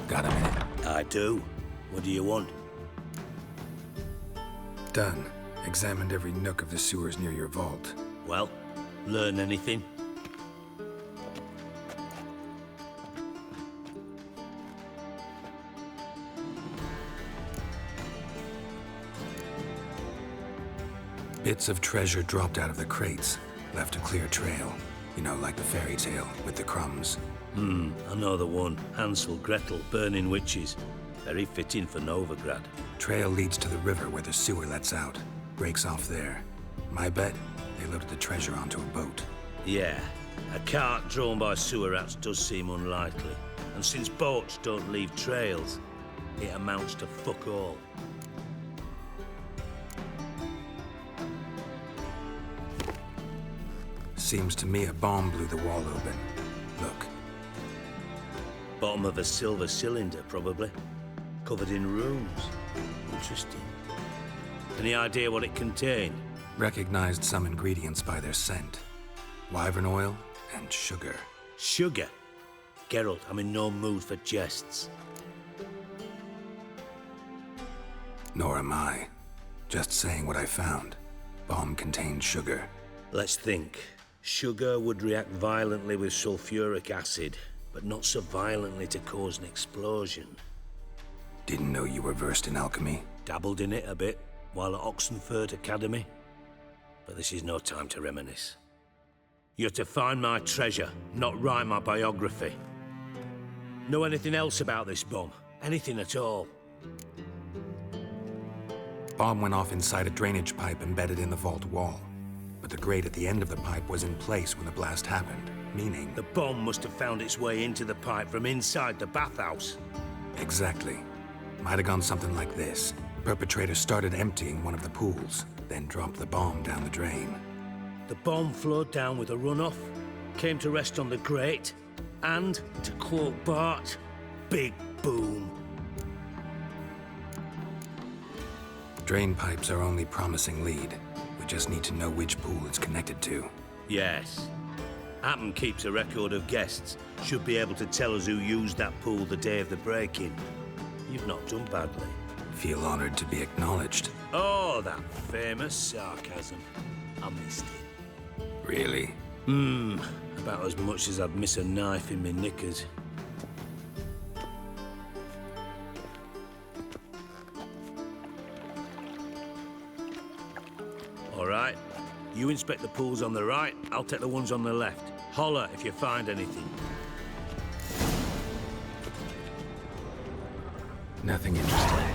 Got a minute? I do. What do you want? Done. Examined every nook of the sewers near your vault. Well, learn anything? Bits of treasure dropped out of the crates. Left a clear trail. You know, like the fairy tale with the crumbs. I know the one. Hansel, Gretel, burning witches. Very fitting for Novigrad. Trail leads to the river where the sewer lets out. Breaks off there. My bet, they loaded the treasure onto a boat. Yeah. A cart drawn by sewer rats does seem unlikely. And since boats don't leave trails, it amounts to fuck all. Seems to me a bomb blew the wall open. Look. Bottom of a silver cylinder, probably. Covered in runes. Interesting. Any idea what it contained? Recognized some ingredients by their scent. Wyvern oil and sugar. Sugar? Geralt, I'm in no mood for jests. Nor am I. Just saying what I found. Bomb contained sugar. Let's think. Sugar would react violently with sulfuric acid, but not so violently to cause an explosion. Didn't know you were versed in alchemy. Dabbled in it a bit while at Oxenford Academy. But this is no time to reminisce. You're to find my treasure, not write my biography. Know anything else about this bomb? Anything at all? Bomb went off inside a drainage pipe embedded in the vault wall. But the grate at the end of the pipe was in place when the blast happened, meaning... The bomb must have found its way into the pipe from inside the bathhouse. Exactly. Might have gone something like this. Perpetrator started emptying one of the pools, then dropped the bomb down the drain. The bomb flowed down with a runoff, came to rest on the grate, and, to quote Bart, big boom. Drain pipes are only promising lead. We just need to know which pool it's connected to. Yes. Happen keeps a record of guests. Should be able to tell us who used that pool the day of the break-in. You've not done badly. Feel honored to be acknowledged. Oh, that famous sarcasm. I missed it. Really? About as much as I'd miss a knife in my knickers. All right. You inspect the pools on the right, I'll take the ones on the left. Holler if you find anything. Nothing interesting.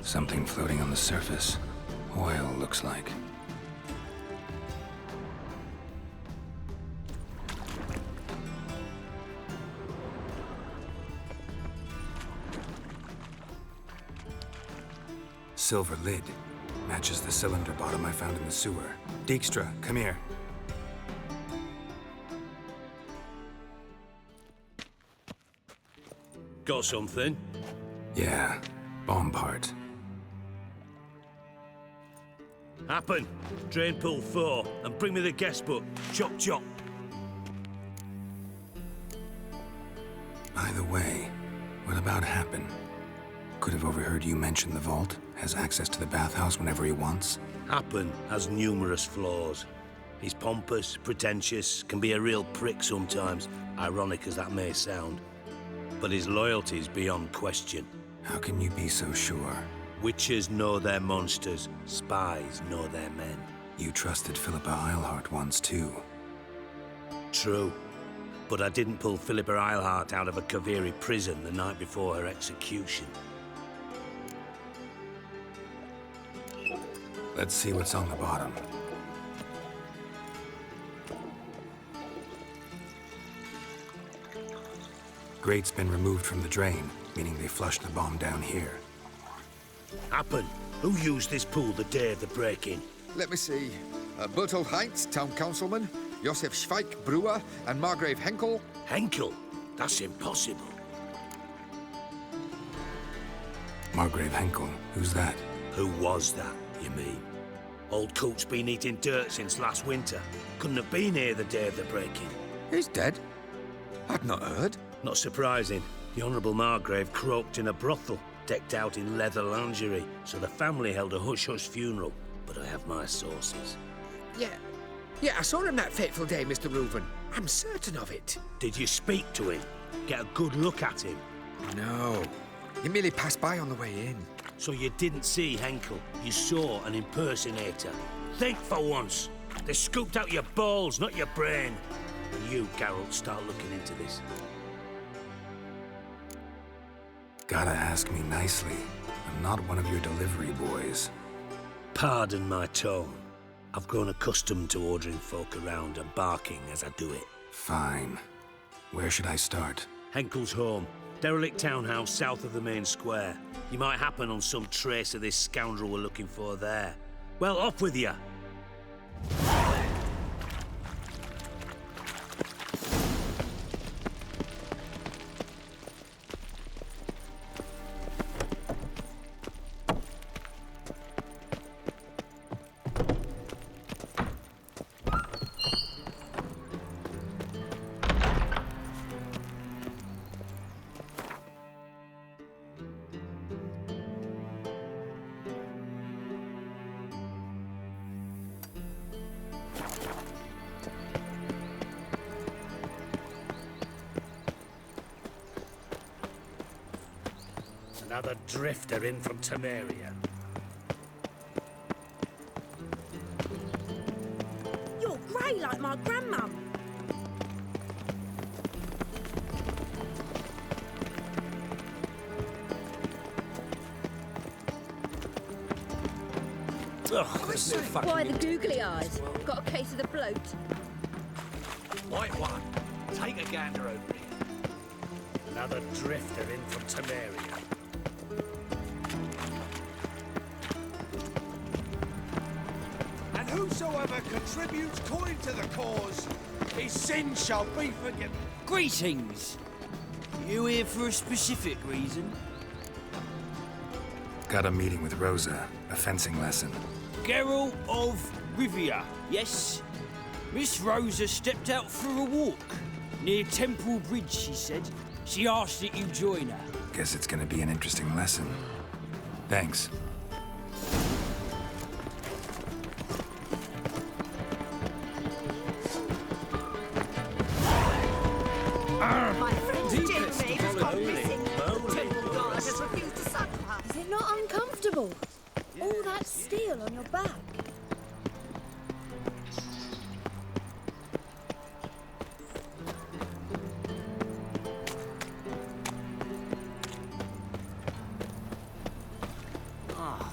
Something floating on the surface. Oil, looks like. Silver lid. Matches the cylinder bottom I found in the sewer. Dijkstra, come here. Got something? Yeah, bomb part. Happen. Drain pool 4, and bring me the guest book. Chop chop. By the way, what about Happen? Could have overheard you mention the vault. Has access to the bathhouse whenever he wants. Happen has numerous flaws. He's pompous, pretentious, can be a real prick sometimes, ironic as that may sound. But his loyalty's beyond question. How can you be so sure? Witches know their monsters, spies know their men. You trusted Philippa Eilhart once too. True. But I didn't pull Philippa Eilhart out of a Kaviri prison the night before her execution. Let's see what's on the bottom. Grate's been removed from the drain, meaning they flushed the bomb down here. Happen. Who used this pool the day of the break-in? Let me see. Bertolt Heinz, town councilman, Josef Schweik, brewer, and Margrave Henkel. Henkel? That's impossible. Margrave Henkel? Who's that? Who was that, you mean? Old Coot's been eating dirt since last winter. Couldn't have been here the day of the break-in. He's dead? I'd not heard. Not surprising. The Honourable Margrave croaked in a brothel, decked out in leather lingerie, so the family held a hush-hush funeral. But I have my sources. Yeah, I saw him that fateful day, Mr. Reuven. I'm certain of it. Did you speak to him? Get a good look at him? No. He merely passed by on the way in. So you didn't see Henkel? You saw an impersonator? Think for once. They scooped out your balls, not your brain. And you, Geralt, start looking into this. Gotta ask me nicely. I'm not one of your delivery boys. Pardon my tone. I've grown accustomed to ordering folk around and barking as I do it. Fine. Where should I start? Henkel's home. Derelict townhouse south of the main square. You might happen on some trace of this scoundrel we're looking for there. Well, off with you! Another drifter in from Temeria. You're grey like my grandmum. Why the googly eyes? Got a case of the bloat? White one, take a gander over here. Another drifter in from Temeria. And whosoever contributes coin to the cause, his sin shall be forgiven. Greetings. You here for a specific reason? Got a meeting with Rosa, a fencing lesson. Geralt of Rivia, yes? Miss Rosa stepped out for a walk. Near Temple Bridge, she said. She asked that you join her. Guess it's gonna be an interesting lesson. Thanks. My friend Jamie has gone missing. The temple guard has refused to suck her. Is it not uncomfortable? All that steel on your back.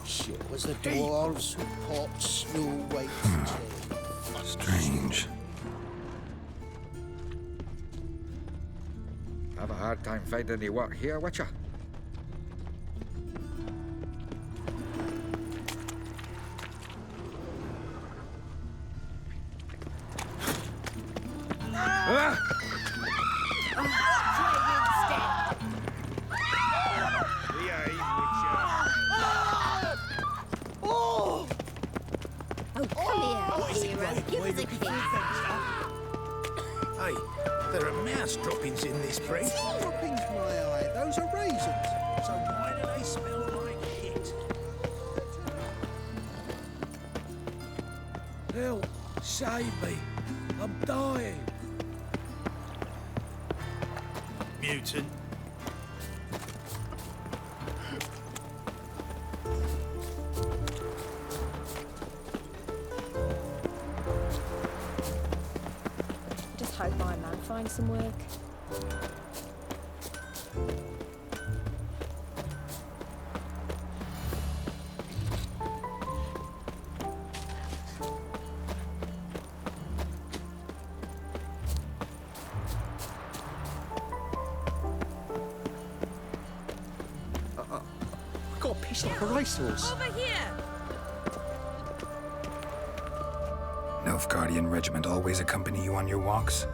Shit, was the dwarves who popped Snow White's tail. Strange. Have a hard time finding any work here, Witcher? Hey, there are mouse droppings in this bridge. Droppings, my eye. Those are raisins. So why do they smell like shit? Help! Save me! I'm dying! Mutant. Just hope my man finds some work. I got pissed like a racehorse. Over here! Nilfgaardian regiment always accompany you on your walks?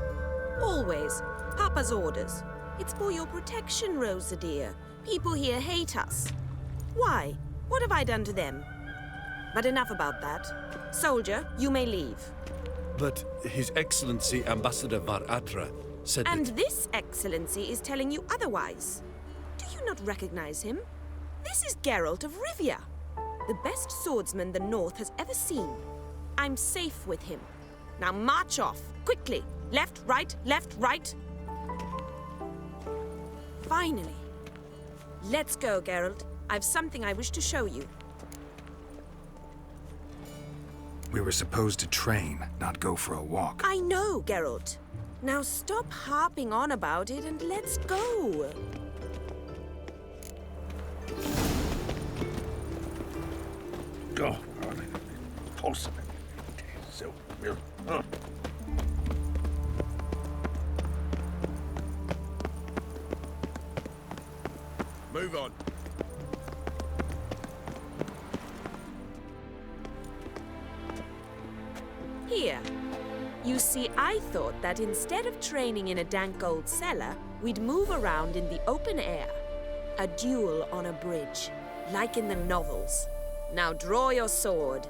Always. Papa's orders. It's for your protection, Rosa dear. People here hate us. Why? What have I done to them? But enough about that. Soldier, you may leave. But His Excellency Ambassador Var Adra said And that... this excellency is telling you otherwise. Do you not recognize him? This is Geralt of Rivia, the best swordsman the North has ever seen. I'm safe with him. Now march off, quickly. Left, right, left, right. Finally. Let's go, Geralt. I've something I wish to show you. We were supposed to train, not go for a walk. I know, Geralt. Now stop harping on about it and let's go. Go. Possible. So, Move on. Here. You see, I thought that instead of training in a dank old cellar, we'd move around in the open air. A duel on a bridge, like in the novels. Now draw your sword.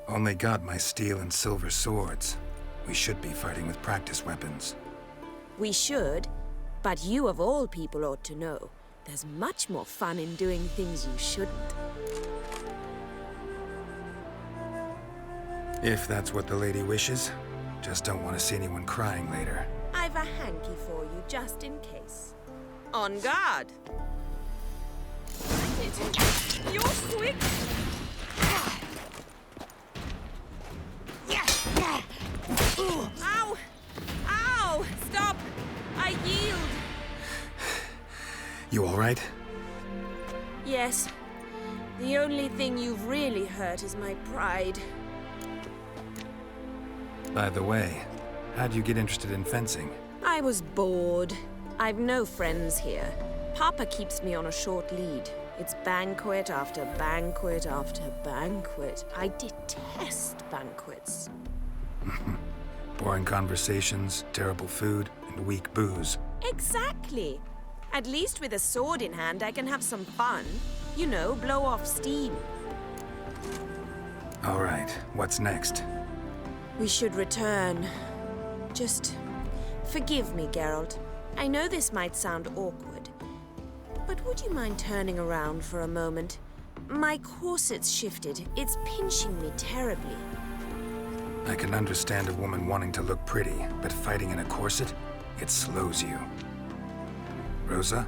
Only got my steel and silver swords. We should be fighting with practice weapons. We should, but you of all people ought to know. There's much more fun in doing things you shouldn't. If that's what the lady wishes. Just don't want to see anyone crying later. I've a hanky for you, just in case. On guard! You're quick! Ow! Ow! Stop! I yield! You all right? Yes. The only thing you've really hurt is my pride. By the way, how'd you get interested in fencing? I was bored. I've no friends here. Papa keeps me on a short lead. It's banquet after banquet after banquet. I detest banquets. Boring conversations, terrible food, and weak booze. Exactly. At least with a sword in hand, I can have some fun. You know, blow off steam. All right, what's next? We should return. Just forgive me, Geralt. I know this might sound awkward, but would you mind turning around for a moment? My corset's shifted. It's pinching me terribly. I can understand a woman wanting to look pretty, but fighting in a corset, it slows you. Rosa?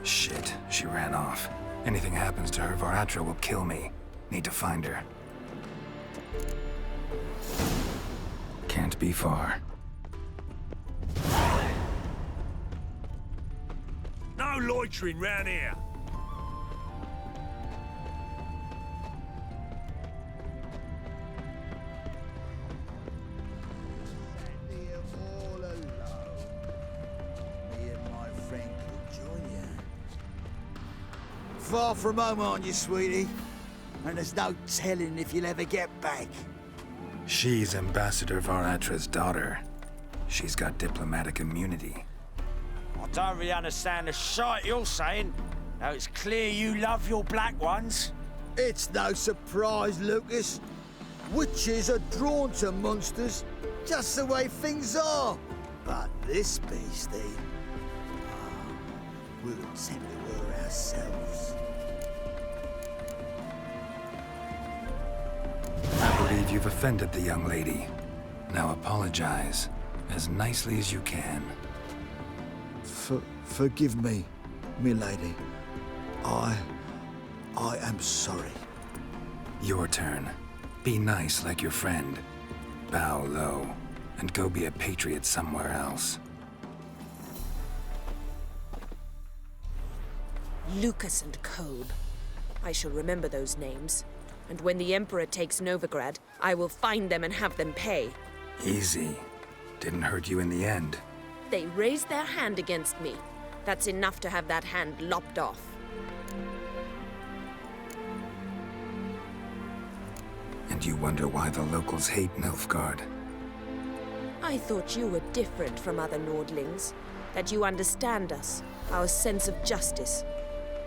Shit, she ran off. Anything happens to her, Var Attre will kill me. Need to find her. Can't be far. No loitering round here. All alone. Me and my friend could join you. Far from home, aren't you, sweetie? And there's no telling if you'll ever get back. She's Ambassador Var Attre's daughter. She's got diplomatic immunity. I don't really understand the shite you're saying. Now it's clear you love your black ones. It's no surprise, Lucas. Witches are drawn to monsters, just the way things are. But this beastie, we'll tend to her ourselves. I believe you've offended the young lady. Now apologize, as nicely as you can. Forgive me, milady. I am sorry. Your turn. Be nice like your friend. Bow low, and go be a patriot somewhere else. Lucas and Kolb. I shall remember those names. And when the Emperor takes Novigrad, I will find them and have them pay. Easy. Didn't hurt you in the end. They raised their hand against me. That's enough to have that hand lopped off. And you wonder why the locals hate Nilfgaard. I thought you were different from other Nordlings. That you understand us, our sense of justice.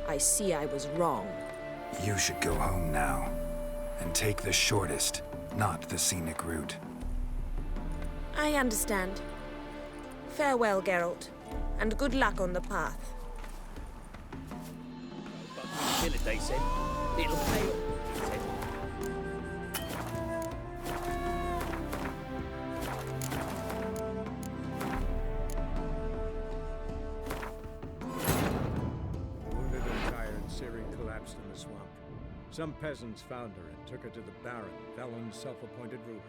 I see I was wrong. You should go home now. And take the shortest, not the scenic route. I understand. Farewell, Geralt. And good luck on the path. Kill it, they said. It'll pay off, he said. Wounded and tired, Ciri collapsed in the swamp. Some peasants found her and took her to the Baron, Valen's self-appointed ruler.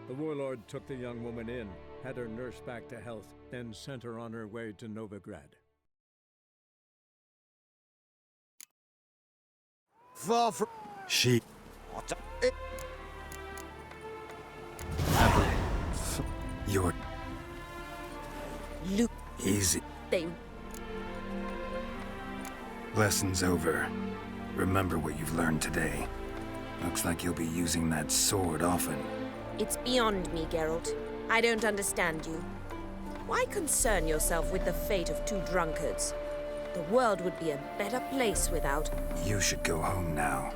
The warlord took the young woman in, had her nursed back to health, then sent her on her way to Novigrad. Far from... She... What? You're... Luke... Easy. They... Lesson's over. Remember what you've learned today. Looks like you'll be using that sword often. It's beyond me, Geralt. I don't understand you. Why concern yourself with the fate of two drunkards? The world would be a better place without... You should go home now.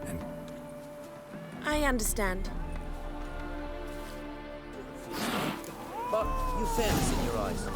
And... I understand. But you fairness in your eyes.